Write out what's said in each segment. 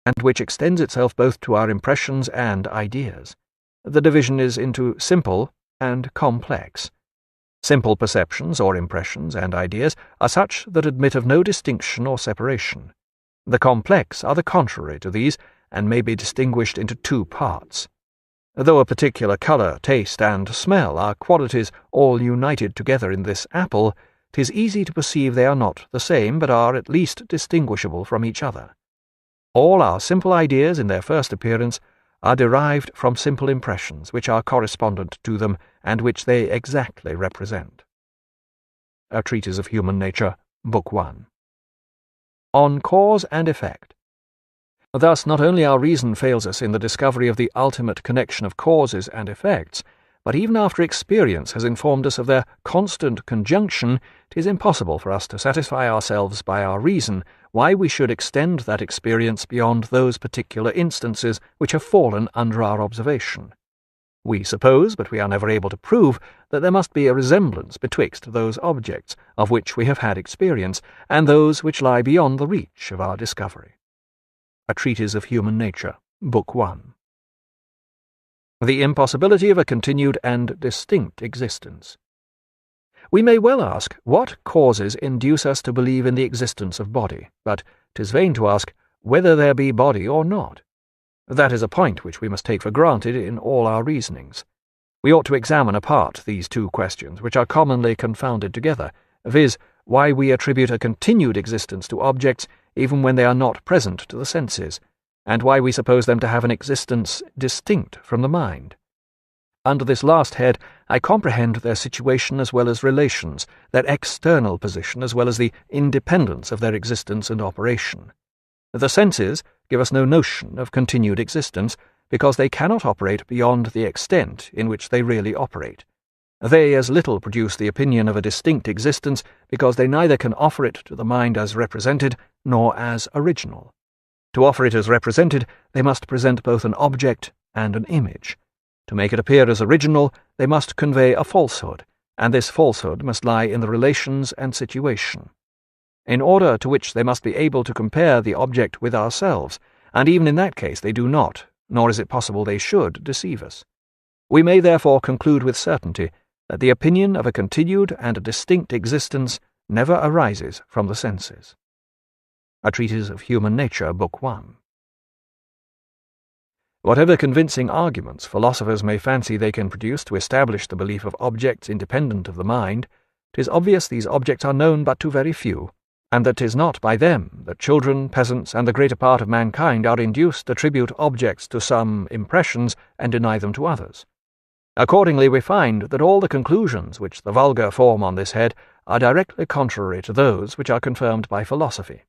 and which extends itself both to our impressions and ideas. The division is into simple and complex. Simple perceptions or impressions and ideas are such that admit of no distinction or separation. The complex are the contrary to these, and may be distinguished into two parts. Though a particular colour, taste, and smell are qualities all united together in this apple, 'tis easy to perceive they are not the same, but are at least distinguishable from each other. All our simple ideas in their first appearance are derived from simple impressions, which are correspondent to them, and which they exactly represent. A Treatise of Human Nature, Book 1. On Cause and Effect. Thus, not only our reason fails us in the discovery of the ultimate connection of causes and effects, but even after experience has informed us of their constant conjunction, it is impossible for us to satisfy ourselves by our reason why we should extend that experience beyond those particular instances which have fallen under our observation. We suppose, but we are never able to prove, that there must be a resemblance betwixt those objects of which we have had experience, and those which lie beyond the reach of our discovery. A Treatise of Human Nature, Book 1. The impossibility of a continued and distinct existence. We may well ask what causes induce us to believe in the existence of body, but 'tis vain to ask whether there be body or not. That is a point which we must take for granted in all our reasonings. We ought to examine apart these two questions, which are commonly confounded together, viz., why we attribute a continued existence to objects even when they are not present to the senses, and why we suppose them to have an existence distinct from the mind. Under this last head I comprehend their situation as well as relations, their external position as well as the independence of their existence and operation. The senses give us no notion of continued existence, because they cannot operate beyond the extent in which they really operate. They as little produce the opinion of a distinct existence, because they neither can offer it to the mind as represented nor as original. To offer it as represented, they must present both an object and an image. To make it appear as original, they must convey a falsehood, and this falsehood must lie in the relations and situation. In order to which they must be able to compare the object with ourselves, and even in that case they do not, nor is it possible they should, deceive us. We may therefore conclude with certainty that the opinion of a continued and a distinct existence never arises from the senses. A Treatise of Human Nature, Book 1. Whatever convincing arguments philosophers may fancy they can produce to establish the belief of objects independent of the mind, 'tis obvious these objects are known but to very few, and that 'tis not by them that children, peasants, and the greater part of mankind are induced to attribute objects to some impressions and deny them to others. Accordingly, we find that all the conclusions which the vulgar form on this head are directly contrary to those which are confirmed by philosophy.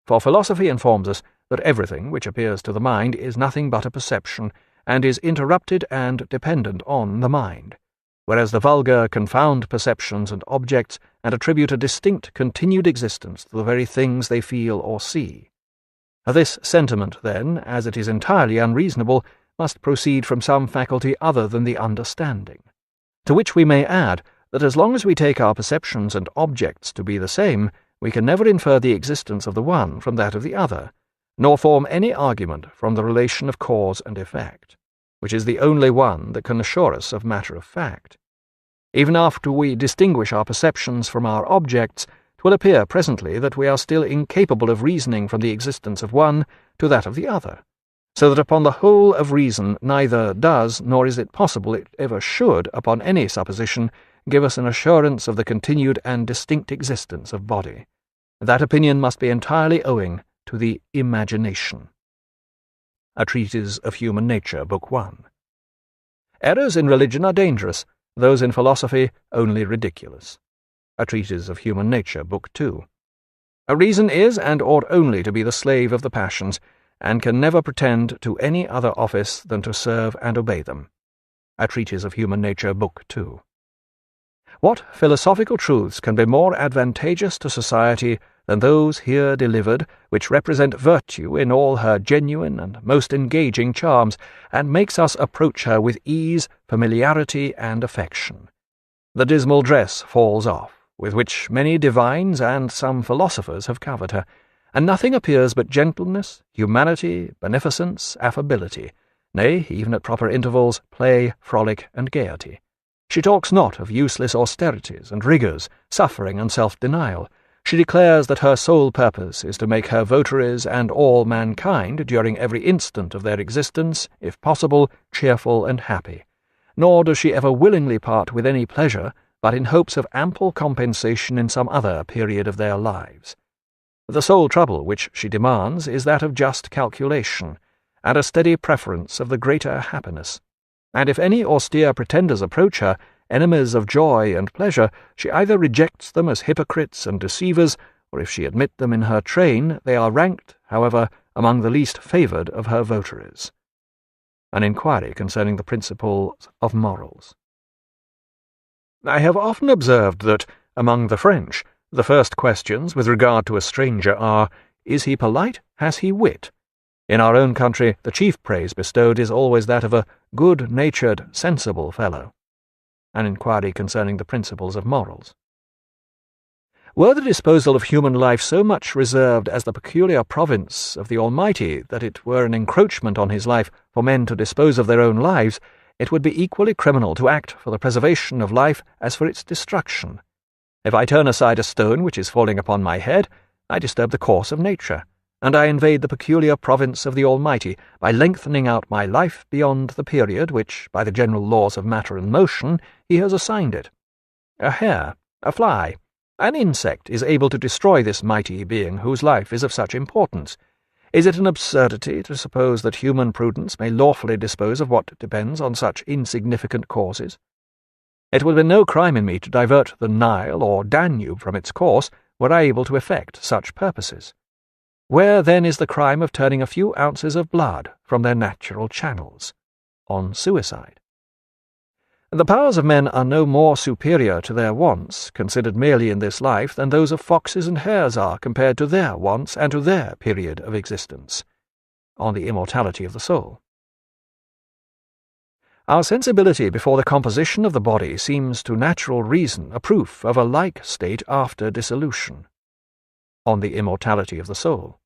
For philosophy informs us that everything which appears to the mind is nothing but a perception, and is interrupted and dependent on the mind, whereas the vulgar confound perceptions and objects and attribute a distinct continued existence to the very things they feel or see. This sentiment, then, as it is entirely unreasonable, must proceed from some faculty other than the understanding, to which we may add that as long as we take our perceptions and objects to be the same, we can never infer the existence of the one from that of the other, nor form any argument from the relation of cause and effect, which is the only one that can assure us of matter of fact. Even after we distinguish our perceptions from our objects, it will appear presently that we are still incapable of reasoning from the existence of one to that of the other, so that upon the whole of reason neither does, nor is it possible it ever should, upon any supposition, give us an assurance of the continued and distinct existence of body. That opinion must be entirely owing to the imagination. A Treatise of Human Nature, Book 1. Errors in religion are dangerous, those in philosophy only ridiculous. A Treatise of Human Nature, Book 2. A reason is and ought only to be the slave of the passions, and can never pretend to any other office than to serve and obey them. A Treatise of Human Nature, Book 2. What philosophical truths can be more advantageous to society than those here delivered, which represent virtue in all her genuine and most engaging charms, and makes us approach her with ease, familiarity, and affection? The dismal dress falls off, with which many divines and some philosophers have covered her, and nothing appears but gentleness, humanity, beneficence, affability, nay, even at proper intervals, play, frolic, and gaiety. She talks not of useless austerities and rigours, suffering and self-denial. She declares that her sole purpose is to make her votaries and all mankind, during every instant of their existence, if possible, cheerful and happy. Nor does she ever willingly part with any pleasure, but in hopes of ample compensation in some other period of their lives. The sole trouble which she demands is that of just calculation, and a steady preference of the greater happiness. And if any austere pretenders approach her, enemies of joy and pleasure, she either rejects them as hypocrites and deceivers, or if she admit them in her train, they are ranked, however, among the least favoured of her votaries. An inquiry concerning the principles of morals. I have often observed that, among the French, the first questions with regard to a stranger are, is he polite, has he wit? In our own country, the chief praise bestowed is always that of a good-natured, sensible fellow. An inquiry concerning the principles of morals. Were the disposal of human life so much reserved as the peculiar province of the Almighty that it were an encroachment on his life for men to dispose of their own lives, it would be equally criminal to act for the preservation of life as for its destruction. If I turn aside a stone which is falling upon my head, I disturb the course of nature, and I invade the peculiar province of the Almighty by lengthening out my life beyond the period which, by the general laws of matter and motion, he has assigned it. A hair, a fly, an insect is able to destroy this mighty being whose life is of such importance. Is it an absurdity to suppose that human prudence may lawfully dispose of what depends on such insignificant causes? It would be no crime in me to divert the Nile or Danube from its course, were I able to effect such purposes. Where then is the crime of turning a few ounces of blood from their natural channels? On suicide. The powers of men are no more superior to their wants, considered merely in this life, than those of foxes and hares are compared to their wants and to their period of existence. On the immortality of the soul. Our sensibility before the composition of the body seems to natural reason a proof of a like state after dissolution. On the immortality of the soul.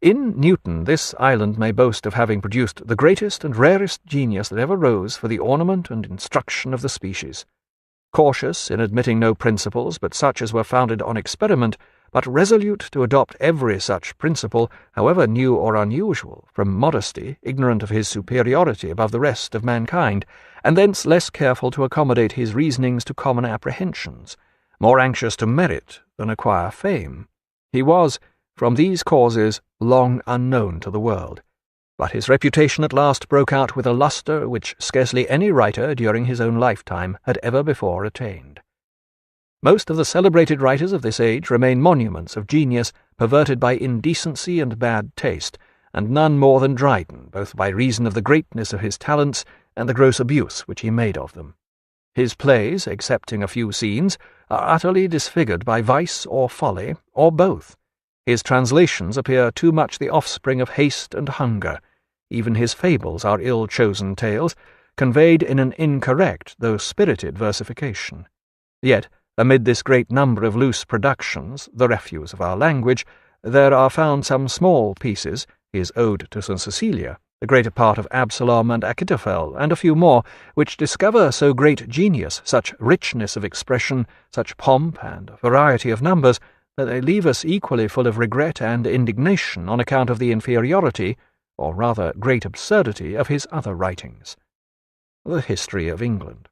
In Newton this island may boast of having produced the greatest and rarest genius that ever rose for the ornament and instruction of the species. Cautious in admitting no principles but such as were founded on experiment, but resolute to adopt every such principle, however new or unusual, from modesty, ignorant of his superiority above the rest of mankind, and thence less careful to accommodate his reasonings to common apprehensions, more anxious to merit than acquire fame. He was, from these causes, long unknown to the world, but his reputation at last broke out with a lustre which scarcely any writer during his own lifetime had ever before attained. Most of the celebrated writers of this age remain monuments of genius perverted by indecency and bad taste, and none more than Dryden, both by reason of the greatness of his talents and the gross abuse which he made of them. His plays, excepting a few scenes, are utterly disfigured by vice or folly, or both. His translations appear too much the offspring of haste and hunger. Even his fables are ill-chosen tales, conveyed in an incorrect though spirited versification. Yet, amid this great number of loose productions, the refuse of our language, there are found some small pieces, his Ode to St. Cecilia, the greater part of Absalom and Achitophel, and a few more, which discover so great genius, such richness of expression, such pomp and variety of numbers, that they leave us equally full of regret and indignation on account of the inferiority, or rather great absurdity, of his other writings. The History of England.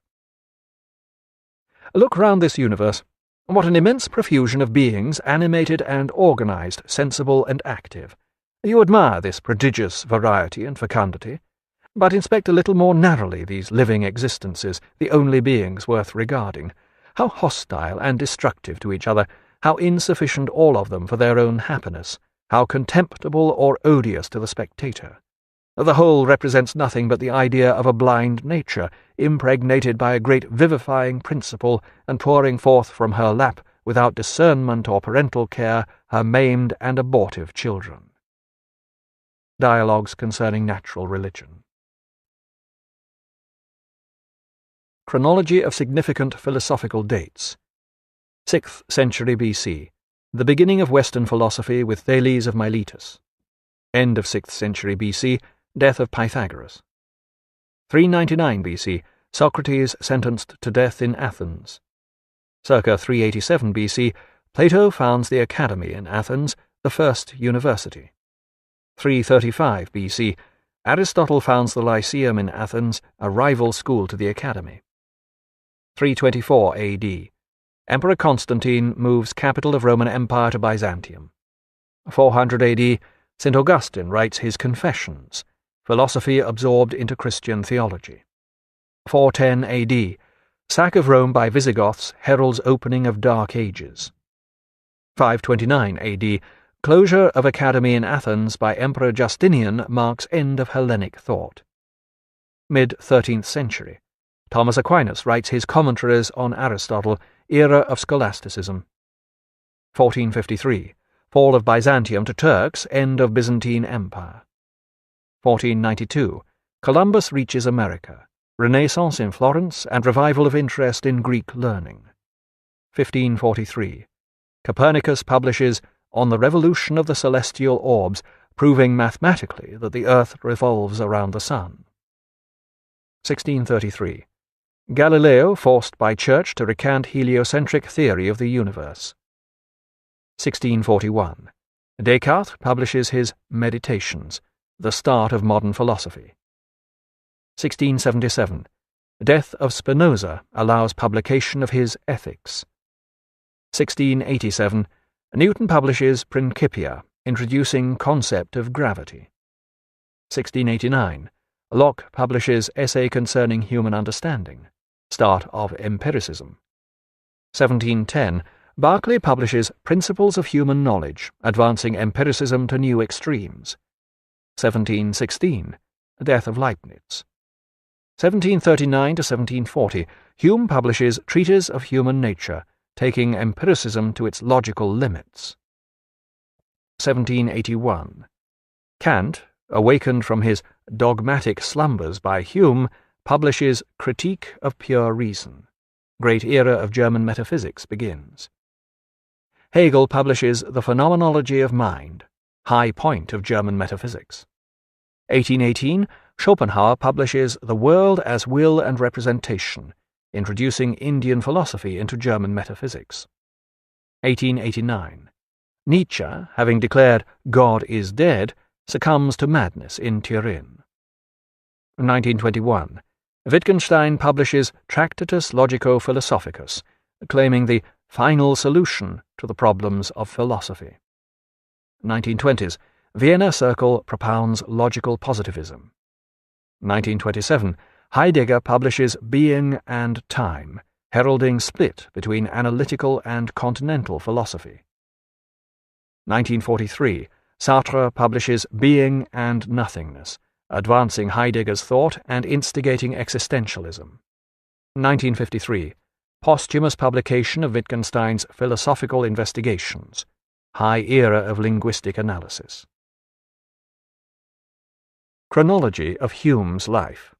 Look round this universe. What an immense profusion of beings, animated and organized, sensible and active. You admire this prodigious variety and fecundity, but inspect a little more narrowly these living existences, the only beings worth regarding. How hostile and destructive to each other, how insufficient all of them for their own happiness, how contemptible or odious to the spectator. The whole represents nothing but the idea of a blind nature, impregnated by a great vivifying principle, and pouring forth from her lap, without discernment or parental care, her maimed and abortive children. Dialogues Concerning Natural Religion. Chronology of significant philosophical dates. 6th century B.C. The beginning of Western philosophy with Thales of Miletus. End of 6th century BC, death of Pythagoras. 399 BC, Socrates sentenced to death in Athens. Circa 387 BC, Plato founds the Academy in Athens, the first university. 335 BC, Aristotle founds the Lyceum in Athens, a rival school to the Academy. 324 AD, Emperor Constantine moves capital of Roman Empire to Byzantium. 400 AD, St. Augustine writes his Confessions, philosophy absorbed into Christian theology. 410 AD, sack of Rome by Visigoths heralds opening of Dark Ages. 529 AD, closure of Academy in Athens by Emperor Justinian marks end of Hellenic thought. Mid-13th century, Thomas Aquinas writes his commentaries on Aristotle, era of scholasticism. 1453, fall of Byzantium to Turks, end of Byzantine Empire. 1492, Columbus reaches America, Renaissance in Florence and revival of interest in Greek learning. 1543, Copernicus publishes On the Revolution of the Celestial Orbs, proving mathematically that the earth revolves around the sun. 1633, Galileo forced by Church to recant heliocentric theory of the universe. 1641, Descartes publishes his Meditations, the start of modern philosophy. 1677, death of Spinoza allows publication of his Ethics. 1687, Newton publishes Principia, introducing concept of gravity. 1689, Locke publishes Essay Concerning Human Understanding, start of empiricism. 1710, Berkeley publishes Principles of Human Knowledge, advancing empiricism to new extremes. 1716, death of Leibniz. 1739 to 1740, Hume publishes Treatise of Human Nature, taking empiricism to its logical limits. 1781, Kant, awakened from his dogmatic slumbers by Hume, publishes Critique of Pure Reason. Great era of German metaphysics begins. Hegel publishes The Phenomenology of Mind, high point of German metaphysics. 1818, Schopenhauer publishes The World as Will and Representation, introducing Indian philosophy into German metaphysics. 1889, Nietzsche, having declared God is dead, succumbs to madness in Turin. 1921, Wittgenstein publishes Tractatus Logico-Philosophicus, claiming the final solution to the problems of philosophy. 1920s, Vienna Circle propounds logical positivism. 1927, Heidegger publishes Being and Time, heralding split between analytical and continental philosophy. 1943, Sartre publishes Being and Nothingness, advancing Heidegger's thought and instigating existentialism. 1953, posthumous publication of Wittgenstein's Philosophical Investigations, high era of linguistic analysis. Chronology of Hume's life.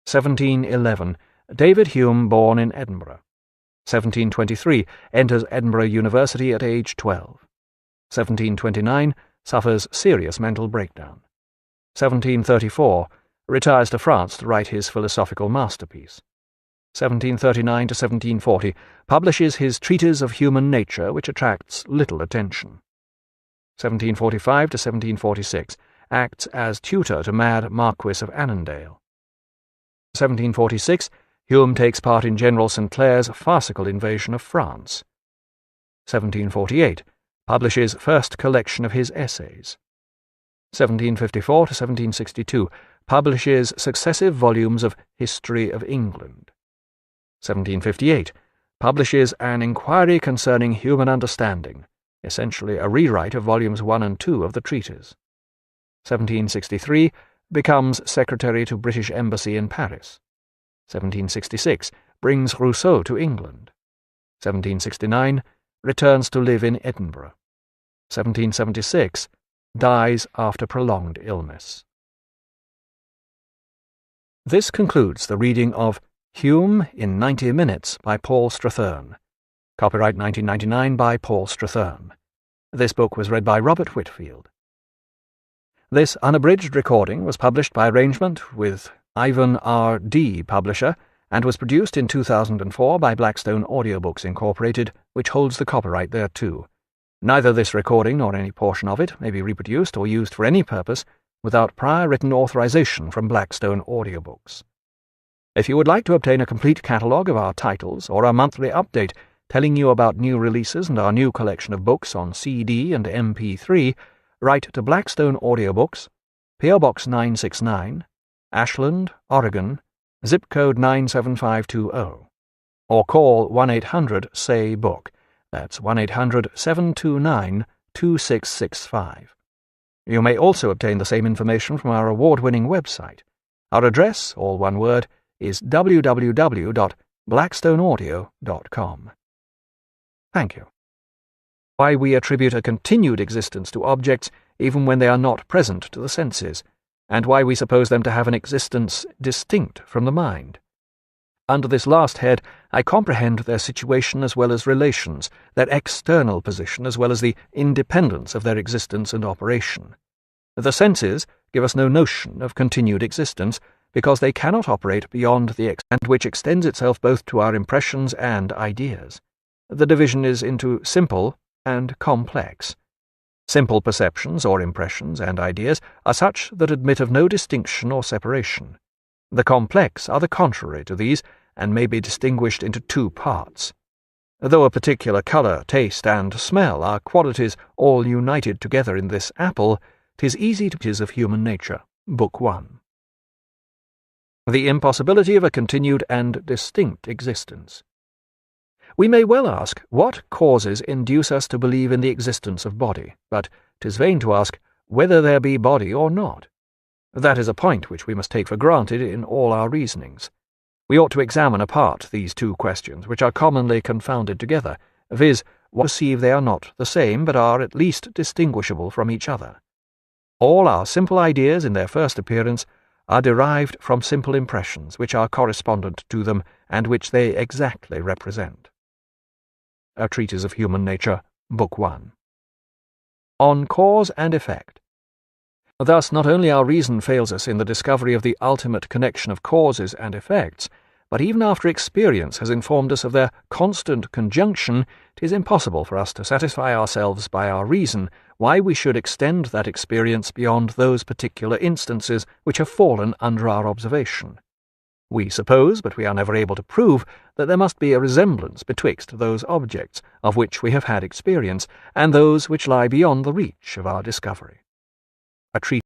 1711, David Hume born in Edinburgh. 1723, enters Edinburgh University at age 12. 1729, suffers serious mental breakdown. 1734, retires to France to write his philosophical masterpiece. 1739 to 1740, publishes his Treatise of Human Nature, which attracts little attention. 1745 to 1746, acts as tutor to Mad Marquis of Annandale. 1746, Hume takes part in General St. Clair's farcical invasion of France. 1748, publishes first collection of his essays. 1754 to 1762, publishes successive volumes of History of England. 1758, publishes an Inquiry Concerning Human Understanding, essentially a rewrite of volumes 1 and 2 of the treatise. 1763, becomes secretary to British Embassy in Paris. 1766, brings Rousseau to England. 1769, returns to live in Edinburgh. 1776, dies after prolonged illness. This concludes the reading of Hume in 90 Minutes by Paul Strathern. Copyright 1999 by Paul Strathern. This book was read by Robert Whitfield. This unabridged recording was published by arrangement with Ivan R.D. Publisher and was produced in 2004 by Blackstone Audiobooks Incorporated, which holds the copyright thereto. Neither this recording nor any portion of it may be reproduced or used for any purpose without prior written authorization from Blackstone Audiobooks. If you would like to obtain a complete catalogue of our titles or a monthly update telling you about new releases and our new collection of books on CD and MP3, write to Blackstone Audiobooks, P.O. Box 969, Ashland, Oregon, zip code 97520, or call 1-800-SAY-BOOK. That's 1-800-729-2665. You may also obtain the same information from our award-winning website. Our address, all one word, is www.blackstoneaudio.com. Thank you. Why we attribute a continued existence to objects even when they are not present to the senses, and why we suppose them to have an existence distinct from the mind. Under this last head, I comprehend their situation as well as relations, their external position as well as the independence of their existence and operation. The senses give us no notion of continued existence, because they cannot operate beyond the extent which extends itself both to our impressions and ideas. The division is into simple and complex. Simple perceptions or impressions and ideas are such that admit of no distinction or separation. The complex are the contrary to these, and may be distinguished into two parts. Though a particular colour, taste, and smell are qualities all united together in this apple, 'tis easy to is of human nature. Book 1. The impossibility of a continued and distinct existence. We may well ask what causes induce us to believe in the existence of body, but 'tis vain to ask whether there be body or not. That is a point which we must take for granted in all our reasonings. We ought to examine apart these two questions, which are commonly confounded together, viz., perceive they are not the same, but are at least distinguishable from each other. All our simple ideas in their first appearance are derived from simple impressions, which are correspondent to them, and which they exactly represent. A Treatise of Human Nature, Book 1. On Cause and Effect. Thus, not only our reason fails us in the discovery of the ultimate connection of causes and effects, but even after experience has informed us of their constant conjunction, 'tis impossible for us to satisfy ourselves by our reason why we should extend that experience beyond those particular instances which have fallen under our observation. We suppose, but we are never able to prove, that there must be a resemblance betwixt those objects of which we have had experience, and those which lie beyond the reach of our discovery. A treatise